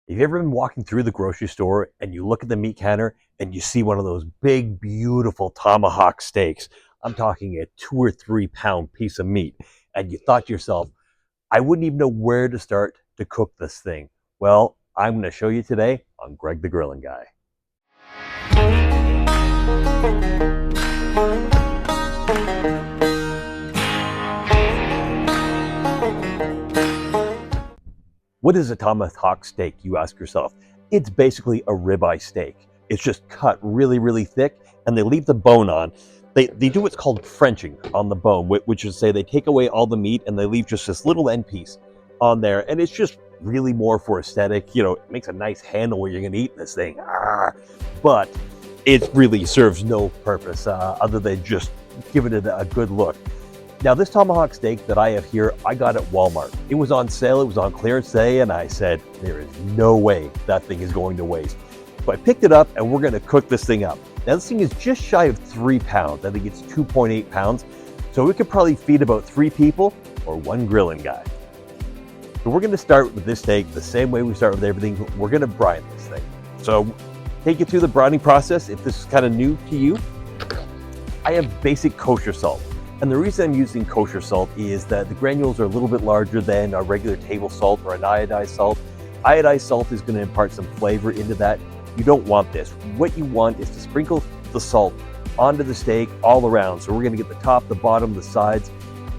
Have you ever been walking through the grocery store and you look at the meat counter and you see one of those big, beautiful tomahawk steaks? I'm talking a 2 or 3 pound piece of meat. And you thought to yourself, I wouldn't even know where to start to cook this thing. Well, I'm going to show you today on Greg the Grilling Guy. What is a tomahawk steak, you ask yourself? It's basically a ribeye steak. It's just cut really, really thick, and they leave the bone on. They do what's called Frenching on the bone, which is to say they take away all the meat and they leave just this little end piece on there, and it's just really more for aesthetic. You know, it makes a nice handle where you're gonna eat this thing. But it really serves no purpose other than just giving it a good look. Now, this tomahawk steak that I have here, I got at Walmart. It was on sale, it was on clearance day, and I said, there is no way that thing is going to waste. So I picked it up and we're gonna cook this thing up. Now, this thing is just shy of 3 pounds. I think it's 2.8 pounds. So we could probably feed about 3 people or 1 grilling guy. So we're gonna start with this steak the same way we start with everything. We're gonna brine this thing. So take you through the brining process. If this is kind of new to you, I have basic kosher salt. And the reason I'm using kosher salt is that the granules are a little bit larger than a regular table salt or an iodized salt. Iodized salt is going to impart some flavor into that. You don't want this. What you want is to sprinkle the salt onto the steak all around. So we're going to get the top, the bottom, the sides,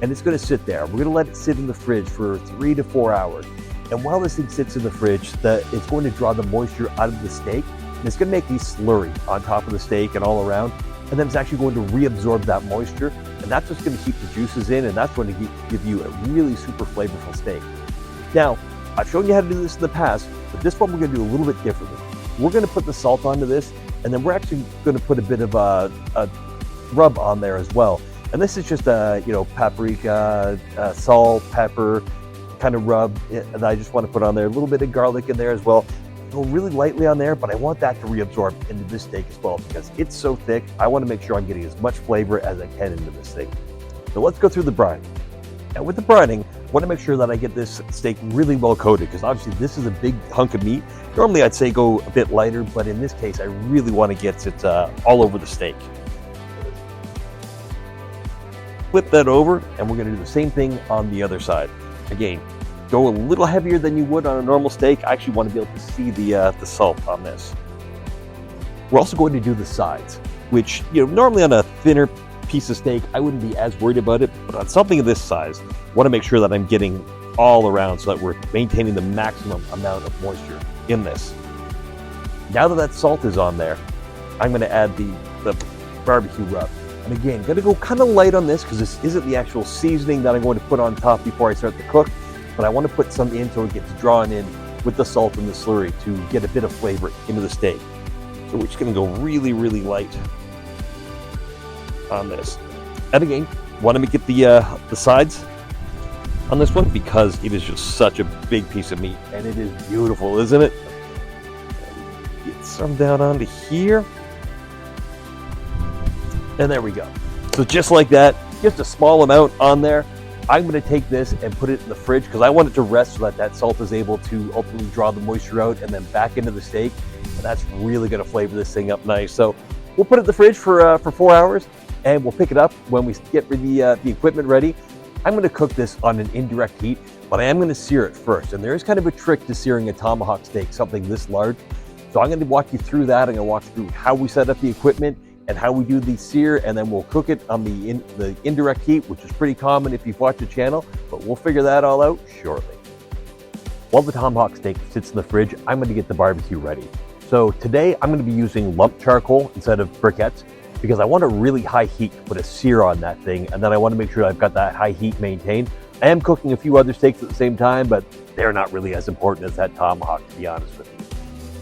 and it's going to sit there. We're going to let it sit in the fridge for 3 to 4 hours. And while this thing sits in the fridge, it's going to draw the moisture out of the steak, and it's going to make these slurry on top of the steak and all around. And then it's actually going to reabsorb that moisture, and that's what's going to keep the juices in, and that's going to give you a really super flavorful steak. Now, I've shown you how to do this in the past, but this one we're going to do a little bit differently. We're going to put the salt onto this, and then we're actually going to put a bit of a rub on there as well. And this is just a paprika, salt, pepper kind of rub that I just want to put on there. A little bit of garlic in there as well. Go really lightly on there, but I want that to reabsorb into this steak as well because it's so thick. I want to make sure I'm getting as much flavor as I can into this steak. So let's go through the brining. Now with the brining, I want to make sure that I get this steak really well coated because obviously this is a big hunk of meat. Normally I'd say go a bit lighter, but in this case I really want to get it all over the steak. Flip that over and we're going to do the same thing on the other side. Again, go a little heavier than you would on a normal steak. I actually want to be able to see the salt on this. We're also going to do the sides, which normally on a thinner piece of steak, I wouldn't be as worried about it, but on something of this size, I want to make sure that I'm getting all around so that we're maintaining the maximum amount of moisture in this. Now that salt is on there, I'm going to add the barbecue rub. And again, going to go kind of light on this because this isn't the actual seasoning that I'm going to put on top before I start to cook. But I want to put some in so it gets drawn in with the salt and the slurry to get a bit of flavor into the steak. So we're just going to go really, really light on this. And again, want to get the sides on this one because it is just such a big piece of meat and it is beautiful, isn't it? Get some down onto here. And there we go. So just like that, just a small amount on there. I'm going to take this and put it in the fridge because I want it to rest so that salt is able to ultimately draw the moisture out and then back into the steak. And that's really going to flavor this thing up nice. So we'll put it in the fridge for 4 hours and we'll pick it up when we get the equipment ready. I'm going to cook this on an indirect heat, but I am going to sear it first. And there is kind of a trick to searing a tomahawk steak, something this large. So I'm going to walk you through that. I'm going to walk through how we set up the equipment and how we do the sear, and then we'll cook it on the indirect heat, which is pretty common if you've watched the channel, but we'll figure that all out shortly. While the tomahawk steak sits in the fridge, I'm going to get the barbecue ready. So today I'm going to be using lump charcoal instead of briquettes because I want a really high heat to put a sear on that thing, and then I want to make sure I've got that high heat maintained. I am cooking a few other steaks at the same time, but they're not really as important as that tomahawk, to be honest with you.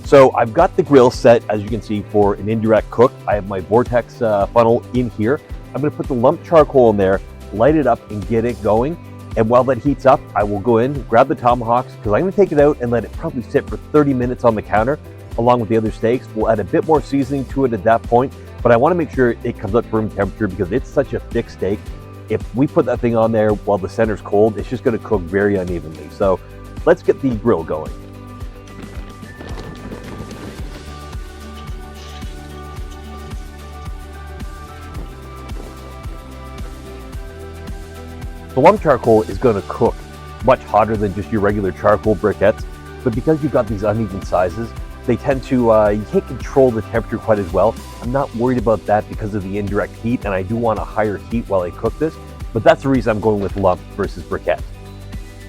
So I've got the grill set, as you can see, for an indirect cook. I have my vortex funnel in here. I'm going to put the lump charcoal in there, light it up, and get it going. And while that heats up, I will go in, grab the tomahawks, because I'm going to take it out and let it probably sit for 30 minutes on the counter, along with the other steaks. We'll add a bit more seasoning to it at that point, but I want to make sure it comes up to room temperature because it's such a thick steak. If we put that thing on there while the center's cold, it's just going to cook very unevenly. So let's get the grill going. The lump charcoal is going to cook much hotter than just your regular charcoal briquettes, but because you've got these uneven sizes, they tend to, you can't control the temperature quite as well. I'm not worried about that because of the indirect heat, and I do want a higher heat while I cook this, but that's the reason I'm going with lump versus briquette.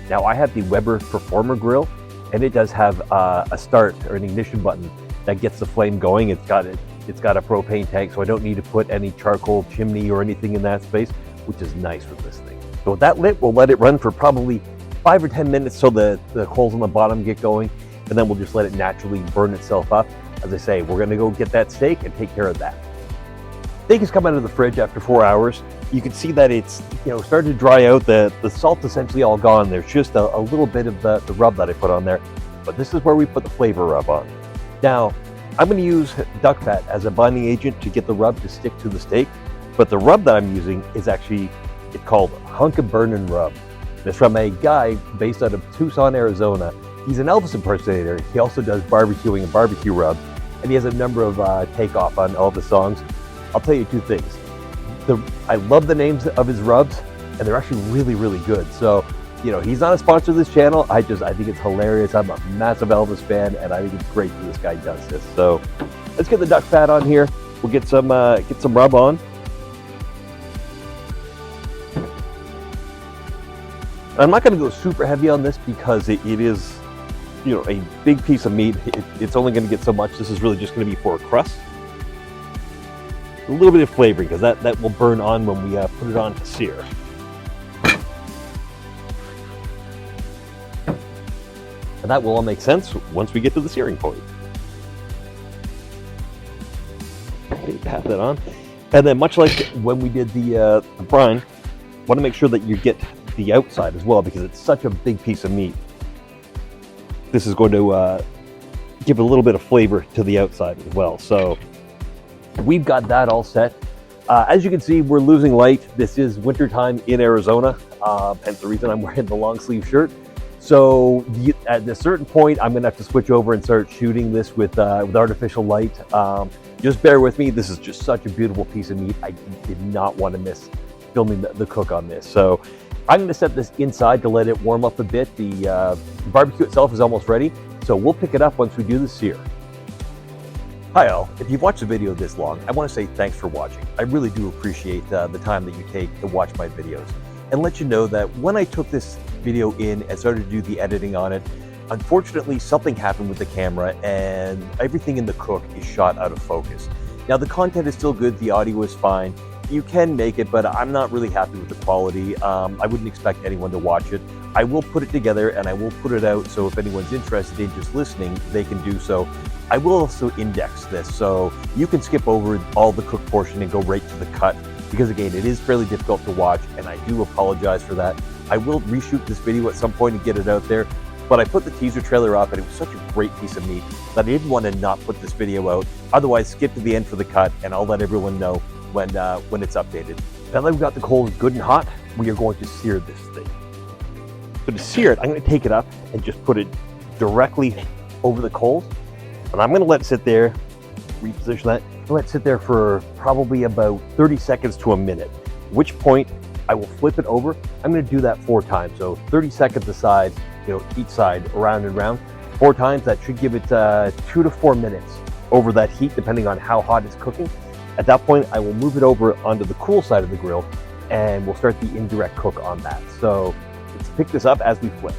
Now I have the Weber Performer grill, and it does have a start or an ignition button that gets the flame going. It's got a propane tank, so I don't need to put any charcoal chimney or anything in that space, which is nice with this thing. So with that lit, we'll let it run for probably 5 or 10 minutes so the coals on the bottom get going, and then we'll just let it naturally burn itself up. As I say, we're gonna go get that steak and take care of that. Steak has come out of the fridge after 4 hours. You can see that it's started to dry out. The salt's essentially all gone. There's just a little bit of the rub that I put on there, but this is where we put the flavor rub on. Now, I'm gonna use duck fat as a binding agent to get the rub to stick to the steak, but the rub that I'm using is actually, it's called Hunk of Burnin' Rub. It's from a guy based out of Tucson, Arizona. He's an Elvis impersonator. He also does barbecuing and barbecue rubs, and he has a number of takeoff on Elvis songs. I'll tell you two things. I love the names of his rubs, and they're actually really, really good. So, he's not a sponsor of this channel. I think it's hilarious. I'm a massive Elvis fan, and I think it's great that this guy does this. So let's get the duck fat on here. We'll get some rub on. I'm not going to go super heavy on this because it is, a big piece of meat. It's only going to get so much. This is really just going to be for a crust. A little bit of flavoring because that will burn on when we put it on to sear. And that will all make sense once we get to the searing point. Okay, pat that on. And then much like when we did the brine, want to make sure that you get the outside as well because it's such a big piece of meat. This is going to give a little bit of flavor to the outside as well. So we've got that all set. As you can see, we're losing light. This is wintertime in Arizona, hence the reason I'm wearing the long sleeve shirt. So at a certain point, I'm gonna have to switch over and start shooting this with artificial light. Just bear with me. This is just such a beautiful piece of meat. I did not want to miss filming the cook on this. So I'm gonna set this inside to let it warm up a bit. The barbecue itself is almost ready. So we'll pick it up once we do the sear. Hi all, if you've watched the video this long, I want to say thanks for watching. I really do appreciate the time that you take to watch my videos, and let you know that when I took this video in and started to do the editing on it, unfortunately something happened with the camera and everything in the cook is shot out of focus. Now the content is still good, the audio is fine, you can make it, but I'm not really happy with the quality. I wouldn't expect anyone to watch it. I will put it together and I will put it out, so if anyone's interested in just listening, they can do so. I will also index this, so you can skip over all the cook portion and go right to the cut, because again, it is fairly difficult to watch, and I do apologize for that. I will reshoot this video at some point and get it out there, but I put the teaser trailer up and it was such a great piece of meat that I didn't want to not put this video out. Otherwise, skip to the end for the cut and I'll let everyone know when it's updated. Now that we've got the coals good and hot, we are going to sear this thing. So to sear it, I'm going to take it up and just put it directly over the coals. And I'm going to let it sit there, reposition that, let it sit there for probably about 30 seconds to a minute, at which point I will flip it over. I'm going to do that 4 times. So 30 seconds aside, each side, around and around. 4 times, that should give it 2 to 4 minutes over that heat, depending on how hot it's cooking. At that point, I will move it over onto the cool side of the grill and we'll start the indirect cook on that. So let's pick this up as we flip.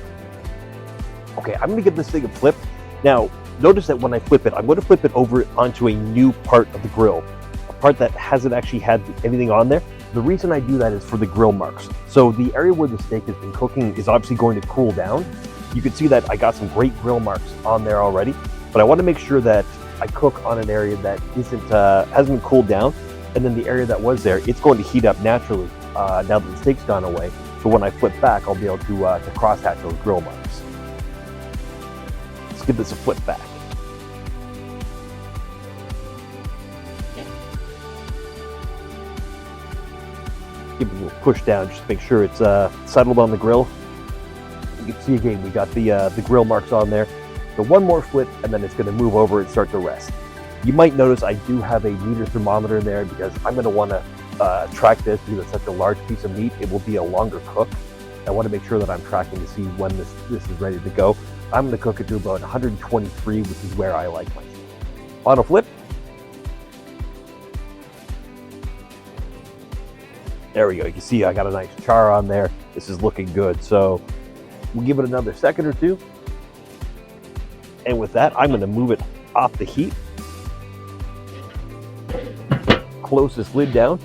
Okay, I'm going to give this thing a flip. Now, notice that when I flip it, I'm going to flip it over onto a new part of the grill, a part that hasn't actually had anything on there. The reason I do that is for the grill marks. So the area where the steak has been cooking is obviously going to cool down. You can see that I got some great grill marks on there already, but I want to make sure that I cook on an area that hasn't been cooled down, and then the area that was there, it's going to heat up naturally now that the steak's gone away. So when I flip back, I'll be able to cross-hatch those grill marks. Let's give this a flip back. Give it a little push down just to make sure it's settled on the grill. You can see again, we got the grill marks on there. So one more flip and then it's going to move over and start to rest. You might notice I do have a meter thermometer in there because I'm going to want to track this because it's such a large piece of meat. It will be a longer cook. I want to make sure that I'm tracking to see when this is ready to go. I'm going to cook it to about 123, which is where I like my steak. On a flip. There we go. You can see I got a nice char on there. This is looking good. So we'll give it another second or two. And with that, I'm going to move it off the heat. Close this lid down,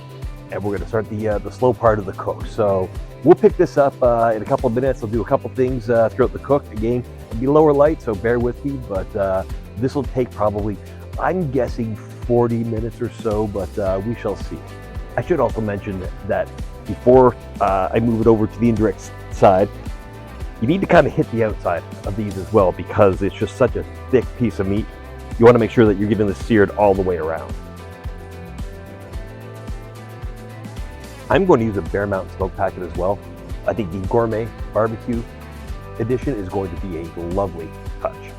and we're going to start the slow part of the cook. So we'll pick this up in a couple of minutes. I'll do a couple things throughout the cook. Again, it'll be lower light, so bear with me. But this will take probably, I'm guessing, 40 minutes or so, but we shall see. I should also mention that before I move it over to the indirect side, you need to kind of hit the outside of these as well because it's just such a thick piece of meat. You want to make sure that you're getting this seared all the way around. I'm going to use a bare mountain smoke packet as well. I think the gourmet barbecue edition is going to be a lovely touch.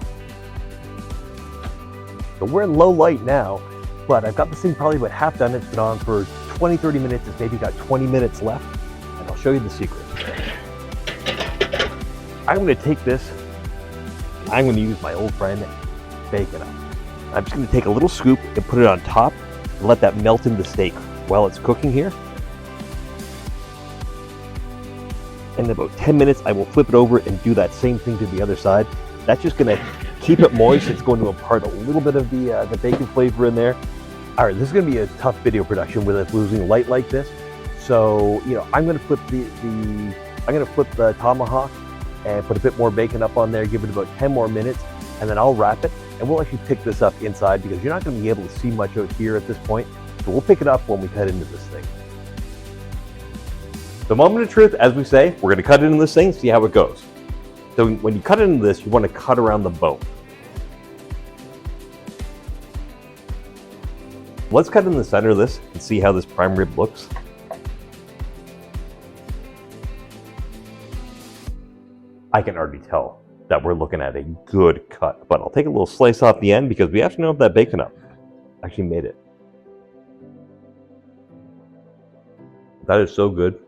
So we're in low light now, but I've got this thing probably about half done. It's been on for 20-30 minutes. It's maybe got 20 minutes left, and I'll show you the secret. I'm going to take this, I'm going to use my old friend bacon up. I'm just going to take a little scoop and put it on top and let that melt into the steak while it's cooking here. And in about 10 minutes, I will flip it over and do that same thing to the other side. That's just going to keep it moist. It's going to impart a little bit of the bacon flavor in there. All right, this is going to be a tough video production with it losing light like this. So, you know, I'm going to flip the Tomahawk and put a bit more bacon up on there, give it about 10 more minutes, and then I'll wrap it, and we'll actually pick this up inside because you're not going to be able to see much out here at this point. So we'll pick it up when we cut into this thing. The moment of truth, as we say, we're going to cut into this thing, see how it goes. So when you cut into this, you want to cut around the bone. Let's cut in the center of this and see how this prime rib looks. I can already tell that we're looking at a good cut, but I'll take a little slice off the end because we have to know if that bacon up actually made it. That is so good.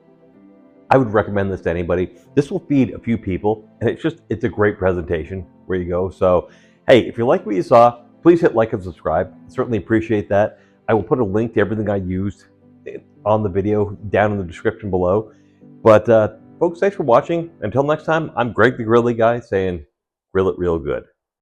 I would recommend this to anybody. This will feed a few people, and it's a great presentation. Where you go. So, hey, if you like what you saw, please hit like and subscribe. I certainly appreciate that. I will put a link to everything I used on the video down in the description below. But folks, thanks for watching. Until next time, I'm Greg the Grilly Guy saying, grill it real good.